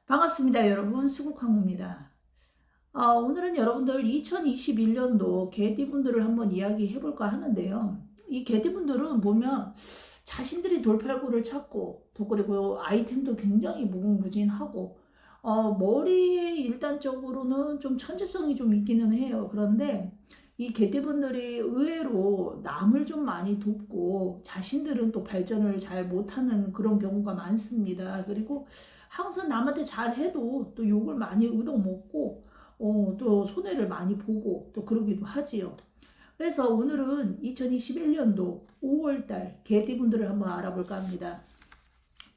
반갑습니다, 여러분. 수국항무입니다. 오늘은 여러분들 2021년도 개띠분들을 한번 이야기해 볼까 하는데요. 이 개띠분들은 보면 자신들이 돌팔구를 찾고, 또 그리고 아이템도 굉장히 무궁무진하고, 머리에 일단적으로는 좀 천재성이 좀 있기는 해요. 그런데 이 개띠분들이 의외로 남을 좀 많이 돕고 자신들은 또 발전을 잘 못하는 그런 경우가 많습니다. 그리고 항상 남한테 잘해도 또 욕을 많이 얻어먹고 또 손해를 많이 보고 또 그러기도 하지요. 그래서 오늘은 2021년도 5월달 개띠분들을 한번 알아볼까 합니다.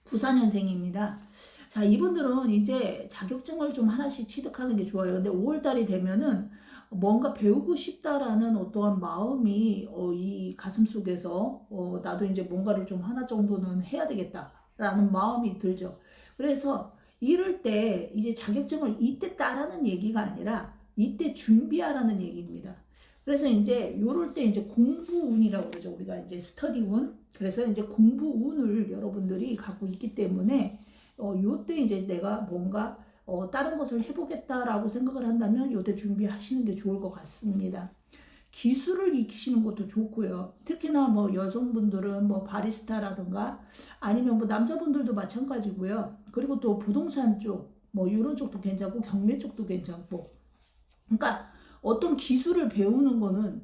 94년생입니다. 자, 이분들은 이제 자격증을 좀 하나씩 취득하는 게 좋아요. 근데 5월달이 되면은 뭔가 배우고 싶다라는 어떠한 마음이 이 가슴 속에서 나도 이제 뭔가를 좀 하나 정도는 해야 되겠다라는 마음이 들죠. 그래서 이럴 때 이제 자격증을 이때 따라는 얘기가 아니라 이때 준비하라는 얘기입니다. 그래서 이제 요럴 때 이제 공부운이라고 그러죠. 우리가 이제 스터디운. 그래서 이제 공부운을 여러분들이 갖고 있기 때문에 요때 이제 내가 뭔가 다른 것을 해보겠다라고 생각을 한다면 요때 준비하시는 게 좋을 것 같습니다. 기술을 익히시는 것도 좋고요. 특히나 뭐 여성분들은 뭐 바리스타라든가 아니면 뭐 남자분들도 마찬가지고요. 그리고 또 부동산 쪽, 뭐 이런 쪽도 괜찮고 경매 쪽도 괜찮고. 그러니까 어떤 기술을 배우는 거는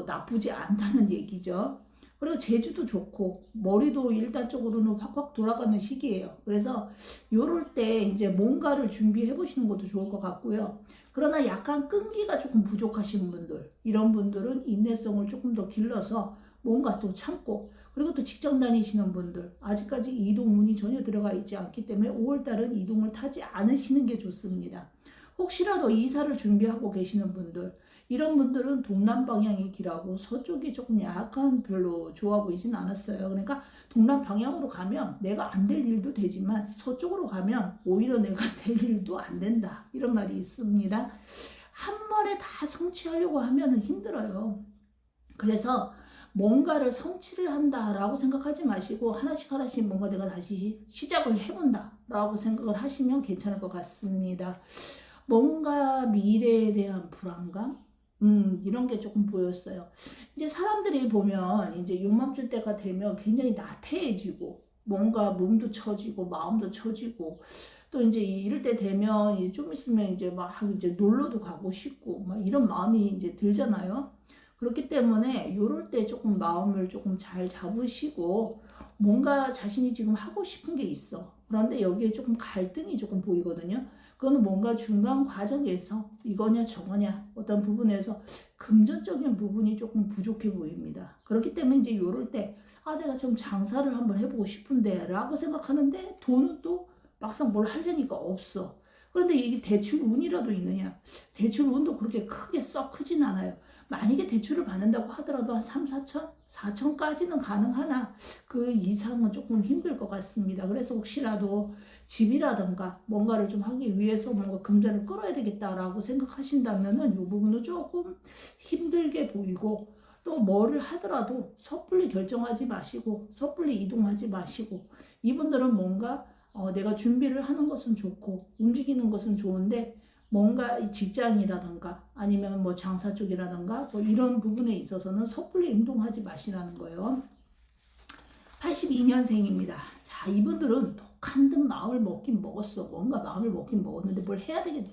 나쁘지 않다는 얘기죠. 그리고 재주도 좋고 머리도 일단적으로는 확확 돌아가는 시기예요. 그래서 요럴 때 이제 뭔가를 준비해 보시는 것도 좋을 것 같고요. 그러나 약간 끈기가 조금 부족하신 분들, 이런 분들은 인내성을 조금 더 길러서 뭔가 또 참고, 그리고 또 직장 다니시는 분들, 아직까지 이동운이 전혀 들어가 있지 않기 때문에 5월달은 이동을 타지 않으시는 게 좋습니다. 혹시라도 이사를 준비하고 계시는 분들, 이런 분들은 동남 방향이 길하고 서쪽이 조금 약간 별로 좋아 보이진 않았어요. 그러니까 동남 방향으로 가면 내가 안 될 일도 되지만 서쪽으로 가면 오히려 내가 될 일도 안 된다. 이런 말이 있습니다. 한 번에 다 성취하려고 하면 힘들어요. 그래서 뭔가를 성취를 한다라고 생각하지 마시고 하나씩 하나씩 뭔가 내가 다시 시작을 해본다라고 생각을 하시면 괜찮을 것 같습니다. 뭔가 미래에 대한 불안감? 이런 게 조금 보였어요. 이제 사람들이 보면 이제 요맘줄 때가 되면 굉장히 나태해지고, 뭔가 몸도 처지고, 마음도 처지고, 또 이제 이럴 때 되면 이제 좀 있으면 이제 막 이제 놀러도 가고 싶고, 막 이런 마음이 이제 들잖아요. 그렇기 때문에 요럴 때 조금 마음을 조금 잘 잡으시고, 뭔가 자신이 지금 하고 싶은 게 있어. 그런데 여기에 조금 갈등이 조금 보이거든요. 그거는 뭔가 중간 과정에서 이거냐 저거냐 어떤 부분에서 금전적인 부분이 조금 부족해 보입니다. 그렇기 때문에 이제 요럴 때 내가 좀 장사를 한번 해보고 싶은데 라고 생각하는데 돈은 또 막상 뭘 하려니까 없어. 그런데 이게 대출 운이라도 있느냐? 대출 운도 그렇게 크게 썩 크진 않아요. 만약에 대출을 받는다고 하더라도 한 3, 4천? 4천까지는 가능하나 그 이상은 조금 힘들 것 같습니다. 그래서 혹시라도 집이라든가 뭔가를 좀 하기 위해서 뭔가 금전을 끌어야 되겠다라고 생각하신다면은 이 부분은 조금 힘들게 보이고, 또 뭐를 하더라도 섣불리 결정하지 마시고 섣불리 이동하지 마시고, 이분들은 뭔가 내가 준비를 하는 것은 좋고 움직이는 것은 좋은데 뭔가 직장이라든가 아니면 뭐 장사 쪽이라든가 뭐 이런 부분에 있어서는 섣불리 행동하지 마시라는 거예요. 82년생입니다. 자, 이분들은 독한 듯 마음을 먹긴 먹었어. 뭔가 마음을 먹긴 먹었는데 뭘 해야 되겠다.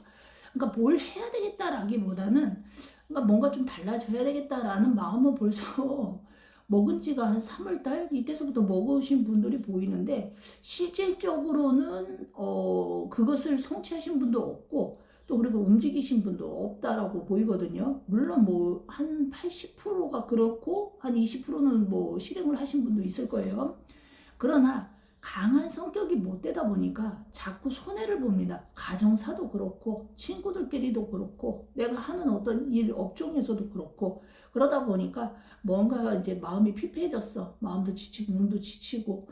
그러니까 뭘 해야 되겠다라기보다는 그러니까 뭔가 좀 달라져야 되겠다라는 마음은 벌써 먹은 지가 한 3월달 이때서부터 먹으신 분들이 보이는데, 실질적으로는 그것을 성취하신 분도 없고 또 그리고 움직이신 분도 없다라고 보이거든요. 물론 뭐 한 80%가 그렇고 한 20%는 뭐 실행을 하신 분도 있을 거예요. 그러나 강한 성격이 못 되다 보니까 자꾸 손해를 봅니다. 가정사도 그렇고 친구들끼리도 그렇고 내가 하는 어떤 일 업종에서도 그렇고, 그러다 보니까 뭔가 이제 마음이 피폐해졌어. 마음도 지치고 몸도 지치고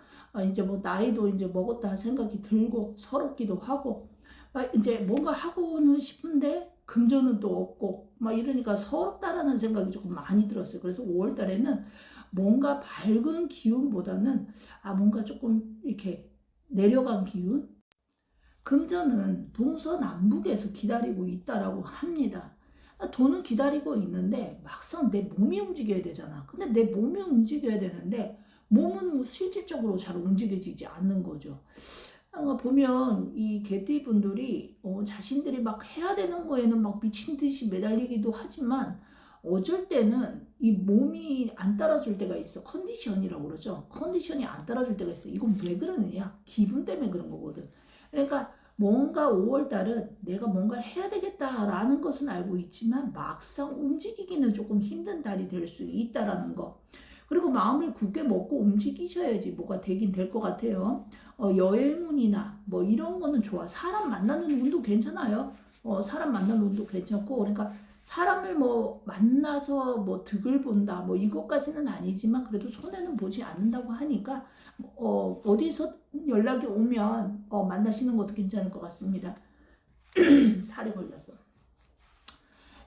이제 뭐 나이도 이제 먹었다 생각이 들고 서럽기도 하고 이제 뭔가 하고는 싶은데 금전은 또 없고 막 이러니까 서럽다라는 생각이 조금 많이 들었어요. 그래서 5월 달에는 뭔가 밝은 기운보다는 뭔가 조금 이렇게 내려간 기운? 금전은 동서남북에서 기다리고 있다라고 합니다. 돈은 기다리고 있는데 막상 내 몸이 움직여야 되잖아. 근데 내 몸이 움직여야 되는데 몸은 뭐 실질적으로 잘 움직여지지 않는 거죠. 보면 이 개띠 분들이 자신들이 막 해야 되는 거에는 막 미친 듯이 매달리기도 하지만 어쩔 때는 이 몸이 안 따라줄 때가 있어. 컨디션이라고 그러죠. 컨디션이 안 따라줄 때가 있어. 이건 왜 그러느냐? 기분 때문에 그런 거거든. 그러니까 뭔가 5월 달은 내가 뭔가를 해야 되겠다라는 것은 알고 있지만 막상 움직이기는 조금 힘든 달이 될 수 있다라는 거. 그리고 마음을 굳게 먹고 움직이셔야지 뭐가 되긴 될 것 같아요. 여행운이나 뭐 이런 거는 좋아. 사람 만나는 운도 괜찮아요. 사람 만나는 운도 괜찮고, 그러니까 사람을 뭐 만나서 뭐 득을 본다 뭐 이것까지는 아니지만 그래도 손해는 보지 않는다고 하니까 어디서 연락이 오면 만나시는 것도 괜찮을 것 같습니다. 살이 걸렸어.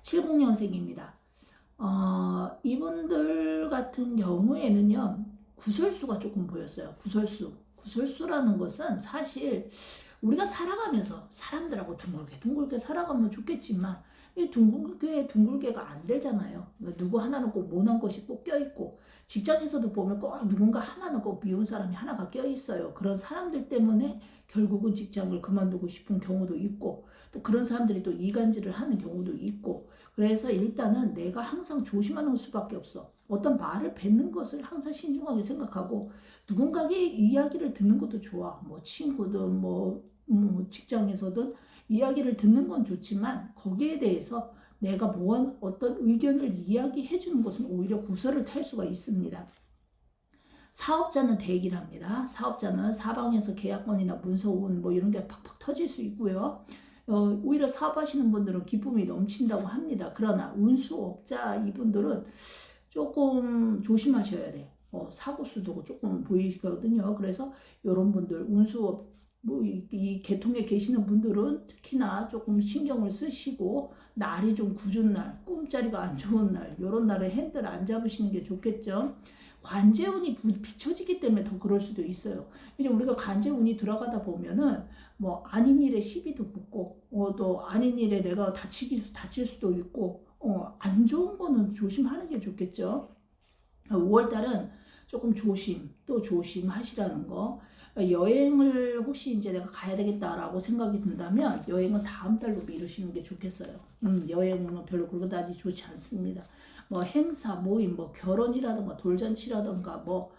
70년생입니다. 이분들 같은 경우에는요, 구설수가 조금 보였어요. 구설수라는 것은 사실 우리가 살아가면서 사람들하고 둥글게 살아가면 좋겠지만 이 둥글게가 안 되잖아요. 누구 하나는 꼭 모난 것이 꼭 껴있고, 직장에서도 보면 꼭 누군가 하나는 꼭 미운 사람이 하나가 껴있어요. 그런 사람들 때문에 결국은 직장을 그만두고 싶은 경우도 있고, 또 그런 사람들이 또 이간질을 하는 경우도 있고, 그래서 일단은 내가 항상 조심하는 수밖에 없어. 어떤 말을 뱉는 것을 항상 신중하게 생각하고, 누군가의 이야기를 듣는 것도 좋아. 뭐 친구든 직장에서든 이야기를 듣는 건 좋지만 거기에 대해서 내가 어떤 의견을 이야기해 주는 것은 오히려 구설을 탈 수가 있습니다. 사업자는 대기를 합니다. 사업자는 사방에서 계약건이나 문서운 뭐 이런 게 팍팍 터질 수 있고요. 오히려 사업하시는 분들은 기쁨이 넘친다고 합니다. 그러나 운수업자 이분들은 조금 조심하셔야 돼. 사고 수도 조금 보이거든요. 그래서 이런 분들 운수업 이 계통에 계시는 분들은 특히나 조금 신경을 쓰시고 날이 좀 궂은 날, 꿈자리가 안 좋은 날, 이런 날에 핸들 안 잡으시는 게 좋겠죠. 관제운이 비춰지기 때문에 더 그럴 수도 있어요. 이제 우리가 관제운이 들어가다 보면은 뭐 아닌 일에 시비도 붙고 또 아닌 일에 내가 다칠 수도 있고 안 좋은 거는 조심하는 게 좋겠죠. 5월달은 조금 또 조심하시라는 거. 여행을 혹시 이제 내가 가야 되겠다라고 생각이 든다면 여행은 다음 달로 미루시는 게 좋겠어요. 여행은 별로 그렇게까지 좋지 않습니다. 뭐 행사, 모임, 뭐 결혼이라든가 돌잔치라든가 뭐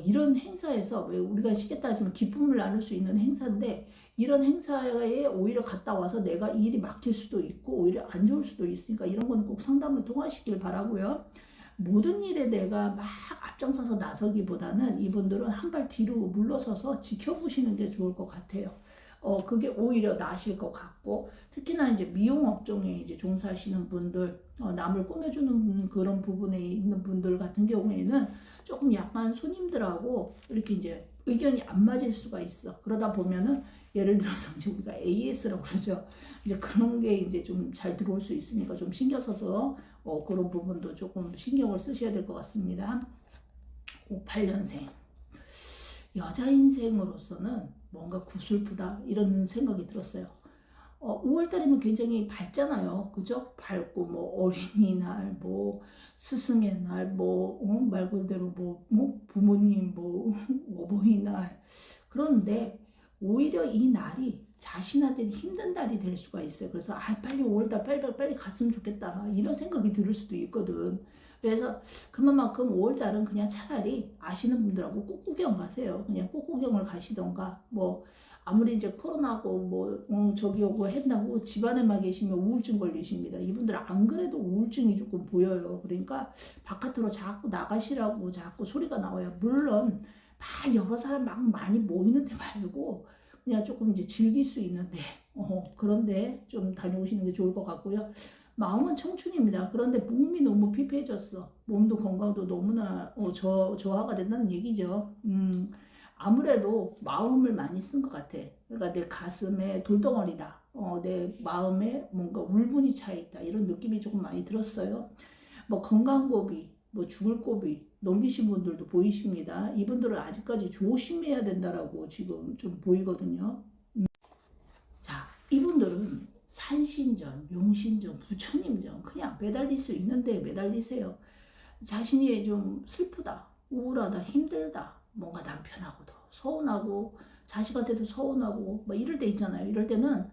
이런 행사에서 왜 우리가 쉽게 따지면 기쁨을 나눌 수 있는 행사인데 이런 행사에 오히려 갔다 와서 내가 일이 막힐 수도 있고 오히려 안 좋을 수도 있으니까 이런 거는 꼭 상담을 통하시길 바라고요. 모든 일에 내가 막 앞장서서 나서기보다는 이분들은 한 발 뒤로 물러서서 지켜보시는 게 좋을 것 같아요. 그게 오히려 나으실 것 같고, 특히나 이제 미용 업종에 이제 종사하시는 분들, 남을 꾸며주는 그런 부분에 있는 분들 같은 경우에는 조금 약간 손님들하고 이렇게 이제 의견이 안 맞을 수가 있어. 그러다 보면은 예를 들어서 이제 우리가 AS라고 그러죠. 이제 그런 게 이제 좀 잘 들어올 수 있으니까 좀 신경 써서 그런 부분도 조금 신경을 쓰셔야 될 것 같습니다. 58년생. 여자 인생으로서는 뭔가 구슬프다 이런 생각이 들었어요. 5월달이면 굉장히 밝잖아요. 그죠? 밝고 뭐 어린이날, 뭐 스승의 날, 말 그대로 뭐 부모님, 뭐 어버이날. 그런데 오히려 이 날이 자신한테는 힘든 달이 될 수가 있어요. 그래서 빨리 5월달 빨리 갔으면 좋겠다 이런 생각이 들 수도 있거든. 그래서 그만큼 5월달은 그냥 차라리 아시는 분들하고 꽃구경 가세요. 그냥 꽃구경을 가시던가 뭐 아무리 이제 코로나고 저기 오고 했다고 집안에만 계시면 우울증 걸리십니다. 이분들 안 그래도 우울증이 조금 보여요. 그러니까 바깥으로 자꾸 나가시라고 자꾸 소리가 나와요. 물론 막 여러 사람 막 많이 모이는 데 말고 그냥 조금 이제 즐길 수 있는데 그런데 좀 다녀오시는 게 좋을 것 같고요. 마음은 청춘입니다. 그런데 몸이 너무 피폐해졌어. 몸도 건강도 너무나 저하가 된다는 얘기죠. 아무래도 마음을 많이 쓴 것 같아. 그러니까 내 가슴에 돌덩어리다. 내 마음에 뭔가 울분이 차 있다. 이런 느낌이 조금 많이 들었어요. 뭐 건강고비, 뭐 죽을 고비 넘기신 분들도 보이십니다. 이분들은 아직까지 조심해야 된다라고 지금 좀 보이거든요. 산신전, 용신전, 부처님전 그냥 매달릴 수 있는데 매달리세요. 자신이 좀 슬프다, 우울하다, 힘들다, 뭔가 남편하고도 서운하고 자식한테도 서운하고 뭐 이럴 때 있잖아요. 이럴 때는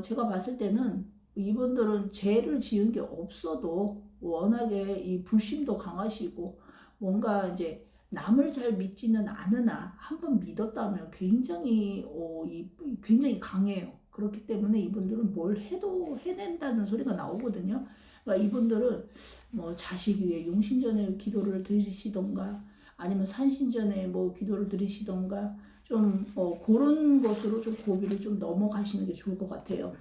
제가 봤을 때는 이분들은 죄를 지은 게 없어도 워낙에 이 불심도 강하시고 뭔가 이제 남을 잘 믿지는 않으나 한번 믿었다면 굉장히 강해요. 그렇기 때문에 이분들은 뭘 해도 해낸다는 소리가 나오거든요. 그러니까 이분들은 뭐 자식 위해 용신전에 기도를 드리시던가 아니면 산신전에 뭐 기도를 드리시던가 좀 그런 것으로 좀 고비를 좀 넘어가시는 게 좋을 것 같아요.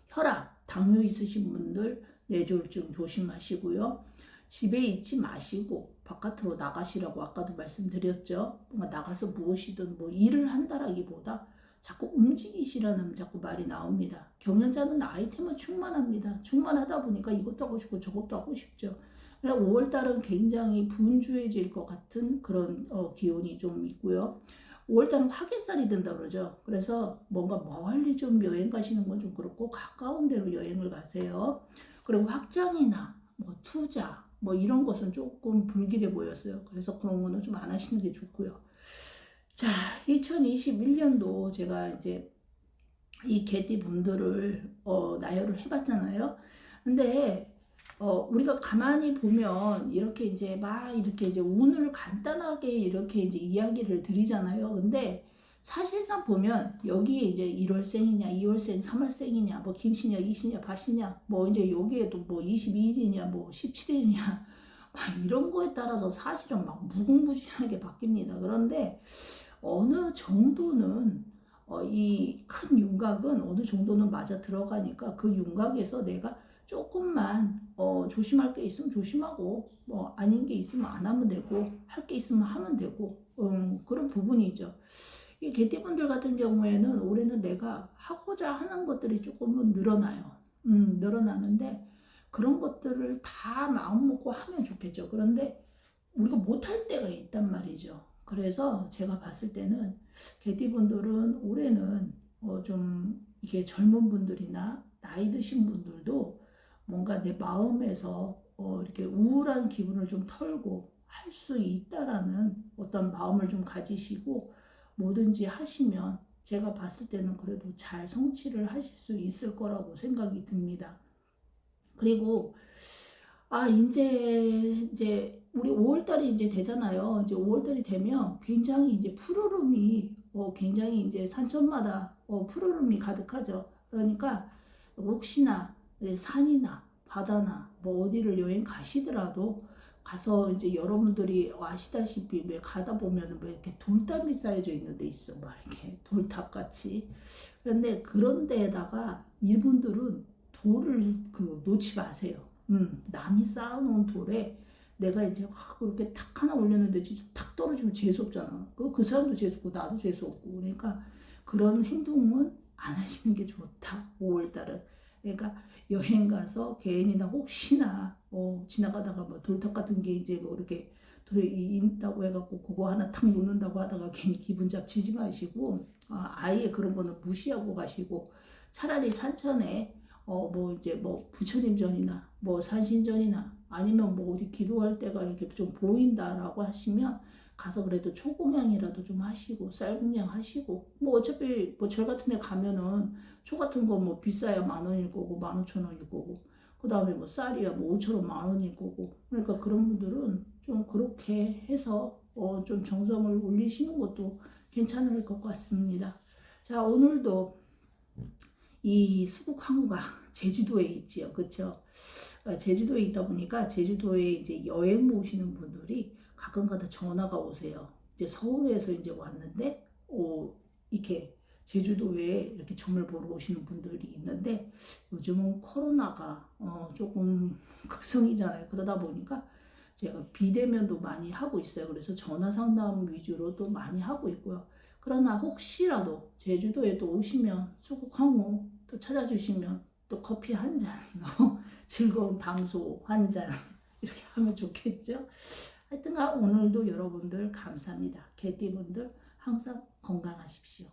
혈압, 당뇨 있으신 분들 뇌졸중 조심하시고요. 집에 있지 마시고 바깥으로 나가시라고 아까도 말씀드렸죠. 뭔가 나가서 무엇이든 뭐 일을 한다라기보다 자꾸 움직이시라는 자꾸 말이 나옵니다. 경연자는 아이템은 충만합니다. 충만하다 보니까 이것도 하고 싶고 저것도 하고 싶죠. 5월달은 굉장히 분주해질 것 같은 그런 기온이 좀 있고요. 5월달은 화개살이 된다 그러죠. 그래서 뭔가 멀리 좀 여행 가시는 건 좀 그렇고 가까운 데로 여행을 가세요. 그리고 확장이나 뭐 투자 뭐 이런 것은 조금 불길해 보였어요. 그래서 그런 거는 좀 안 하시는 게 좋고요. 자, 2021년도 제가 이제 이 개띠 분들을 나열을 해봤잖아요. 근데 우리가 가만히 보면 이렇게 이제 막 이렇게 이제 운을 간단하게 이렇게 이제 이야기를 드리잖아요. 근데 사실상 보면 여기에 이제 1월생이냐, 2월생, 3월생이냐, 뭐 김씨냐, 이씨냐, 밭이냐, 뭐 이제 여기에도 뭐 22일이냐, 뭐 17일이냐, 막 이런 거에 따라서 사실은 막 무궁무진하게 바뀝니다. 그런데 어느 정도는 이 큰 윤곽은 어느 정도는 맞아 들어가니까 그 윤곽에서 내가 조금만 조심할 게 있으면 조심하고 뭐 아닌 게 있으면 안 하면 되고 할 게 있으면 하면 되고 그런 부분이죠. 이 개띠분들 같은 경우에는 올해는 내가 하고자 하는 것들이 조금은 늘어나요. 늘어나는데 그런 것들을 다 마음 먹고 하면 좋겠죠. 그런데 우리가 못할 때가 있단 말이죠. 그래서 제가 봤을 때는 개띠분들은 올해는 좀 이게 젊은 분들이나 나이 드신 분들도 뭔가 내 마음에서 이렇게 우울한 기분을 좀 털고 할 수 있다라는 어떤 마음을 좀 가지시고 뭐든지 하시면 제가 봤을 때는 그래도 잘 성취를 하실 수 있을 거라고 생각이 듭니다. 그리고 이제 우리 5월달이 이제 되잖아요. 이제 5월달이 되면 굉장히 이제 푸르름이 굉장히 이제 산천마다 푸르름이 가득하죠. 그러니까 혹시나 이제 산이나 바다나 뭐 어디를 여행 가시더라도 가서 이제 여러분들이 아시다시피 왜 가다 보면은 뭐 이렇게 돌담이 쌓여져 있는 데 있어. 막 이렇게 돌탑 같이. 그런데 그런 데에다가 이분들은 돌을 놓지 마세요. 남이 쌓아놓은 돌에 내가 이제 확 그렇게 탁 하나 올렸는데 진짜 탁 떨어지면 재수없잖아. 그 사람도 재수없고 나도 재수없고. 그러니까 그런 행동은 안 하시는 게 좋다. 5월달은. 그러니까 여행 가서 개인이나 혹시나 지나가다가 뭐 돌탑 같은 게 이제 뭐 이렇게 돌이 있다고 해갖고 그거 하나 탁 놓는다고 하다가 괜히 기분 잡치지 마시고 아예 그런 거는 무시하고 가시고 차라리 산천에 뭐 이제 뭐 부처님전이나 뭐 산신전이나 아니면 뭐 어디 기도할 때가 이렇게 좀 보인다라고 하시면 가서 그래도 초공양이라도 좀 하시고 쌀공양 하시고 뭐 어차피 뭐 절 같은 데 가면은 초 같은 거 뭐 비싸야 10,000원일 거고 15,000원일 거고 그 다음에 뭐 쌀이야 뭐 5,000원 10,000원일 거고 그러니까 그런 분들은 좀 그렇게 해서 좀 정성을 올리시는 것도 괜찮을 것 같습니다. 자, 오늘도 이 수국항구가 제주도에 있지요. 그렇죠? 제주도에 있다 보니까 제주도에 이제 여행 오시는 분들이 가끔가다 전화가 오세요. 이제 서울에서 이제 왔는데 이렇게 제주도에 이렇게 점을 보러 오시는 분들이 있는데 요즘은 코로나가 조금 극성이잖아요. 그러다 보니까 제가 비대면도 많이 하고 있어요. 그래서 전화 상담 위주로 또 많이 하고 있고요. 그러나 혹시라도 제주도에 또 오시면 수국항우 또 찾아주시면 또 커피 한 잔, 즐거운 담소 한 잔 이렇게 하면 좋겠죠. 하여튼간 오늘도 여러분들 감사합니다. 개띠분들 항상 건강하십시오.